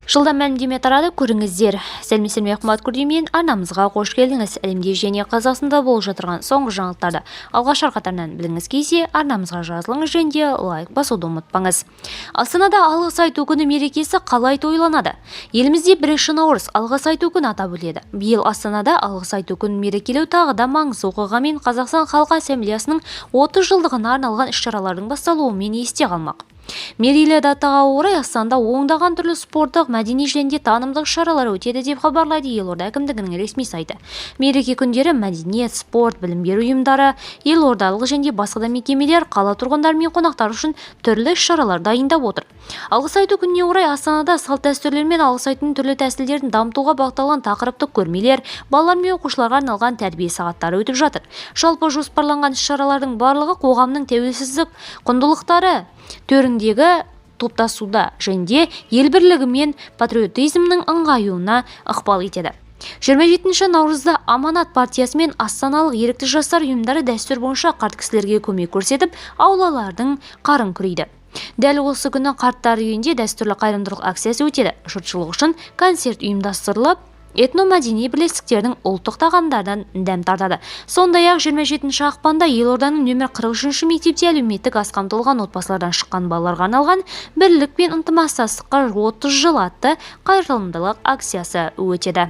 Жылдан мәлімдеме тарады, көріңіздер. Сәлеметсіздер ме, қымбат көрермен, арнамызға қош келдіңіз. Әлемде және Қазақстанда болып жатырған соңғы жаңалықтарды алғашқы қатарынан біліңіз келсе, арнамызға жазылыңыз және лайк басуды ұмытпаңыз. Астанада алғыс айту күні мерекесі қалай тойланады? Елімізде 1 наурыз алғыс айту күні атап өтіледі. Биыл Астанада алғыс айту күнін мерекелеу тағы да маңызды оқиғамен Қазақстан Халқы Ассамблеясының 30 жылдығына арналған іс-шаралардың басталуымен есте қалмақ. Мерейлі датаға орай Астанада ондаған түрлі спорттық, мәдени және танымдық шаралар өтеді деп хабарлайды елорда әкімдігінің ресми сайты. Мереке күндері мәдениет, спорт, білім беру ұйымдары, елордалық және басқа да мекемелер қала тұрғындары мен қонақтар үшін түрлі шаралар дайындап отыр. Алғыс айту күніне орай Астанада салт-дәстүрлер мен алғыс айтудың түрлі тәсілдерін дамытуға бағытталған тақырыптық көрмелер, балалар мен оқушыларға арналған тәрбие сағаттары өтіп жатыр. Жалпы жоспарланған іс-шаралардың барлығы қоғамның тәуелсіздік құндылықтары төріндегі топтасуда және ел бірлігі мен патриотизмнің ыңғаюына ықпал етеді. 27 наурызда Аманат партиясы мен астаналық ерікті жастар ұйымдары дәстүр бойынша қарт кісілерге көмек көрсетіп, аулалардың қарын күрейді. Дәл осы күні қарттар үйінде дәстүрлі қайырымдылық акциясы өтеді. Жұртшылық үшін концерт ұйымдастырылып, этномәдени бірлестіктердің ұлттық тағамдардан дәм тартады. Сондай-ақ 27 ақпанда елорданың нөмір 43 мектепте әлеуметтік аз қамтылған отбасылардан шыққан балаларға арналған бірлік пен ынтымақтастыққа 30 жыл атты қайырымдылық акциясы өтеді.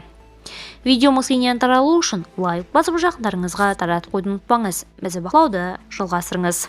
Видеомыз кеңінен таралу үшін лайк басып жақындарыңызға таратып қойды ұмытпаңыз. Бізді бақылауды жалғастырыңыз.